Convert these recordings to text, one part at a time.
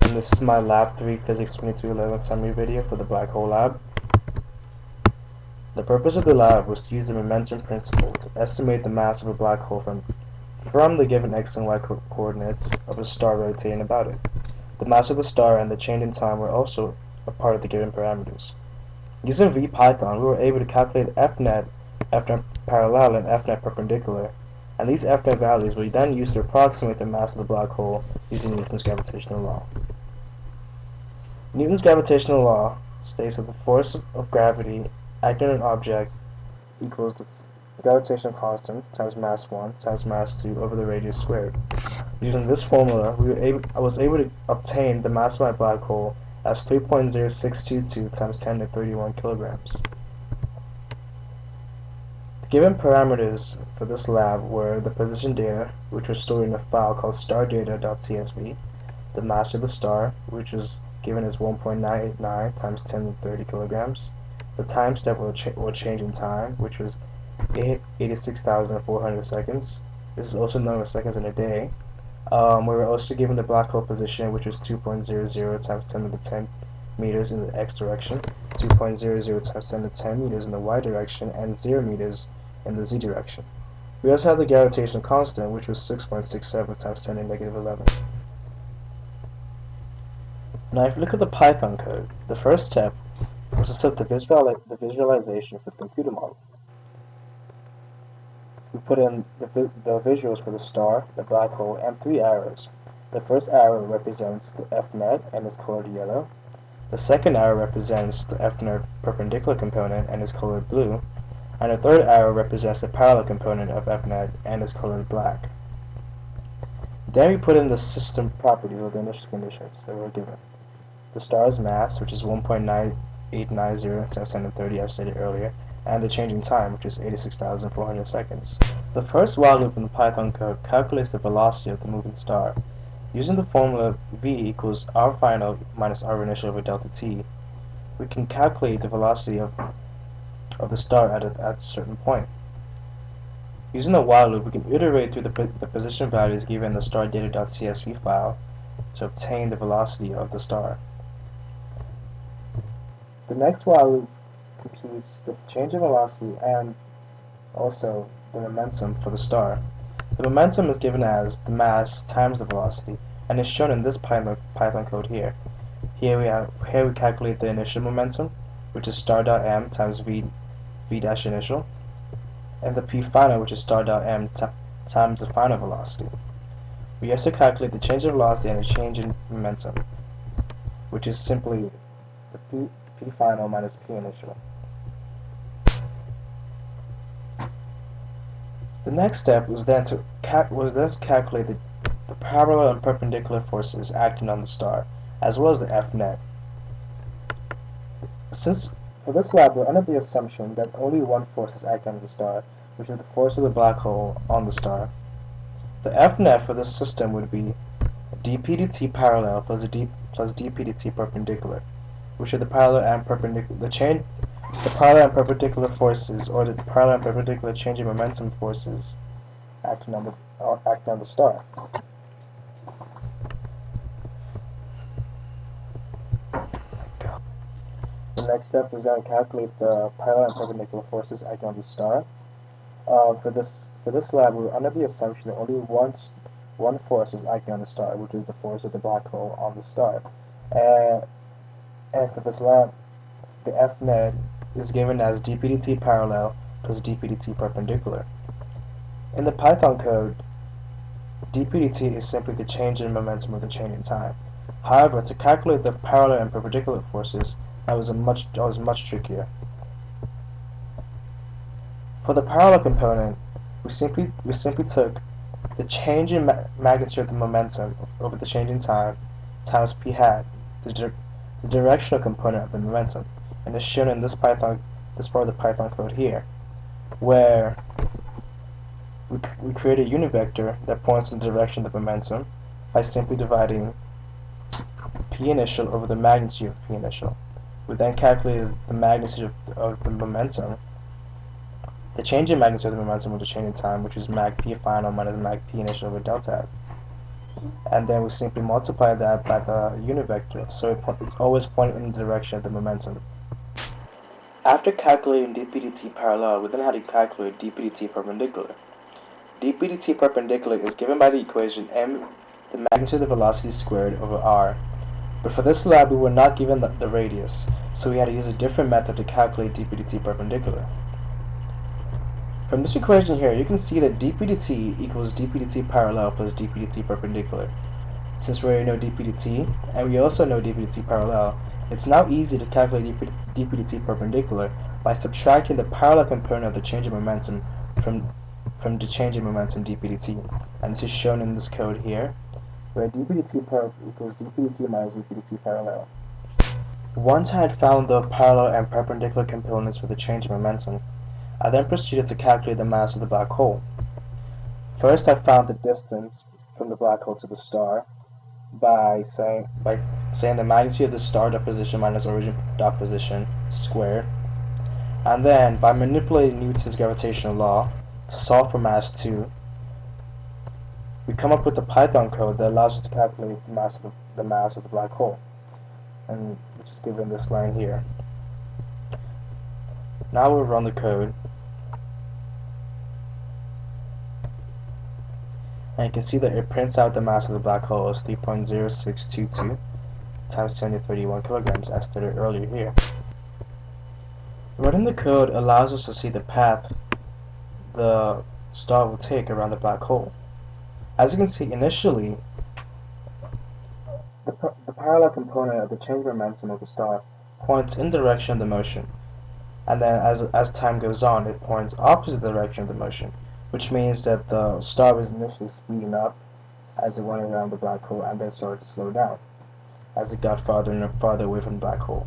and this is my Lab 3 Physics 2211 summary video for the black hole lab. The purpose of the lab was to use the momentum principle to estimate the mass of a black hole from the given x and y coordinates of a star rotating about it. The mass of the star and the change in time were also a part of the given parameters. Using VPython, we were able to calculate FNet, FNet parallel, and FNet perpendicular, and these FNet values were then used to approximate the mass of the black hole using Newton's gravitational law. Newton's gravitational law states that the force of gravity acting on an object equals the gravitational constant times mass 1 times mass 2 over the radius squared. Using this formula, I was able to obtain the mass of my black hole as 3.0622 times 10 to the 31 kilograms. The given parameters for this lab were the position data, which was stored in a file called stardata.csv, the mass of the star, which was given as 1.989 times 10 to the 30 kilograms, the time step or change in time, which was 86,400 seconds. This is also known as seconds in a day. We were also given the black hole position, which was 2.00 times 10 to the 10 meters in the x direction, 2.00 times 10 to the 10 meters in the y direction, and 0 meters in the z direction. We also had the gravitational constant, which was 6.67 times 10 to the negative 11. Now, if you look at the Python code, the first step was to set the visualization for the computer model. We put in the visuals for the star, the black hole, and 3 arrows. The first arrow represents the FNet and is colored yellow. The second arrow represents the FNet perpendicular component and is colored blue. And the third arrow represents the parallel component of FNet and is colored black. Then we put in the system properties or the initial conditions that were given. The star's mass, which is 1.9890 times 10 to the 30, as stated earlier, and the change in time, which is 86,400 seconds. The first while loop in the Python code calculates the velocity of the moving star. Using the formula v equals r final minus r initial over delta t, we can calculate the velocity of the star at a certain point. Using the while loop, we can iterate through the position values given in the stardata.csv file to obtain the velocity of the star. The next while loop computes the change in velocity and also the momentum for the star. The momentum is given as the mass times the velocity and is shown in this Python code here. Here we calculate the initial momentum, which is star.m times v dash initial, and the p final, which is star.m times the final velocity. We also calculate the change in velocity and the change in momentum, which is simply the p final minus p initial. The next step was then to calculate the parallel and perpendicular forces acting on the star, as well as the FNet. Since for this lab we're under the assumption that only one force is acting on the star, which is the force of the black hole on the star. The FNet for this system would be dp/dt parallel plus dp/dt perpendicular, which are the parallel and perpendicular forces, or the parallel and perpendicular change in momentum forces acting on the star. The next step is then calculate the parallel and perpendicular forces acting on the star. For this lab, we were under the assumption that only one force was acting on the star, which is the force of the black hole on the star. And for this lab, the FNet is given as dp/dt parallel plus dp/dt perpendicular. In the Python code, dp/dt is simply the change in momentum of the change in time. However, to calculate the parallel and perpendicular forces, that was much trickier. For the parallel component, we simply took the change in magnitude of the momentum over the change in time times p hat, the directional component of the momentum, and is shown in this part of the Python code here, where we create a unit vector that points in the direction of the momentum by simply dividing p initial over the magnitude of p initial. We then calculated the magnitude of the momentum, the change in magnitude of the momentum with the change in time, which is mag p final minus mag p initial over delta. and then we simply multiply that by the unit vector, so it's always pointing in the direction of the momentum. After calculating dp/dt parallel, we then have to calculate dp/dt perpendicular. dp/dt perpendicular is given by the equation m, the magnitude of velocity squared over r. But for this lab, we were not given the radius, so we had to use a different method to calculate dp/dt perpendicular. From this equation here, you can see that dp/dt equals dp/dt parallel plus dp/dt perpendicular. Since we already know dp/dt, and we also know dp/dt parallel, it's now easy to calculate dp/dt perpendicular by subtracting the parallel component of the change in momentum from the change in momentum dp/dt. And this is shown in this code here, where dp/dt equals dp/dt minus dp/dt parallel. Once I had found the parallel and perpendicular components for the change in momentum, I then proceeded to calculate the mass of the black hole. First, I found the distance from the black hole to the star by saying the magnitude of the star dot position minus origin dot position squared, and then by manipulating Newton's gravitational law to solve for mass 2, we come up with the Python code that allows us to calculate the mass of the black hole, and which is given this line here. Now we'll run the code, and you can see that it prints out the mass of the black hole as 3.0622 times 10 to the 31 kilograms, as stated earlier here. Running the code allows us to see the path the star will take around the black hole. As you can see, initially, the parallel component of the change momentum of the star points in the direction of the motion, and then as time goes on, it points opposite the direction of the motion, which means that the star was initially speeding up as it went around the black hole and then started to slow down as it got farther and farther away from the black hole.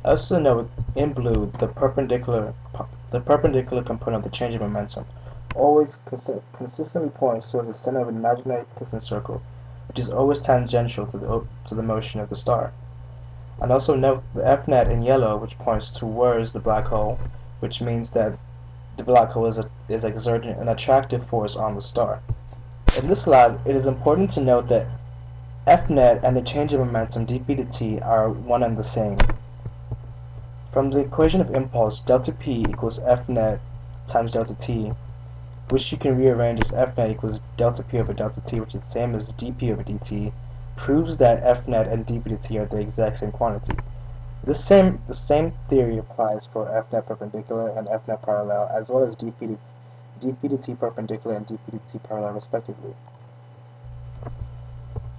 Also note, in blue, the perpendicular component of the change in momentum always consistently points towards the center of an imaginary piston circle, which is always tangential to the motion of the star. And also note the F-net in yellow, which points towards the black hole, which means that the black hole is exerting an attractive force on the star. In this lab, it is important to note that F-net and the change in momentum dp/dt are one and the same. From the equation of impulse, delta p equals F-net times delta t, which you can rearrange as F-net equals delta p over delta t, which is the same as dp over dt, proves that F-net and dp/dt are the exact same quantity. The same theory applies for F-net perpendicular and F-net parallel, as well as dp/dt perpendicular and dp/dt parallel respectively.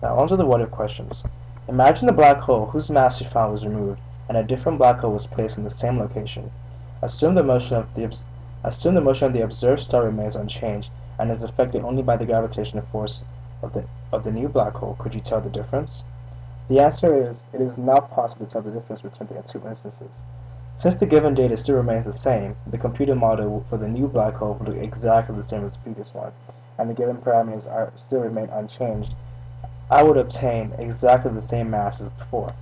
Now onto the what-if questions. Imagine a black hole whose mass you found was removed, and a different black hole was placed in the same location. Assume the motion of the observed star remains unchanged and is affected only by the gravitational force of the new black hole. Could you tell the difference? The answer is, it is not possible to tell the difference between the two instances. Since the given data still remains the same, the computer model for the new black hole will look exactly the same as the previous one, and the given parameters still remain unchanged. I would obtain exactly the same mass as before.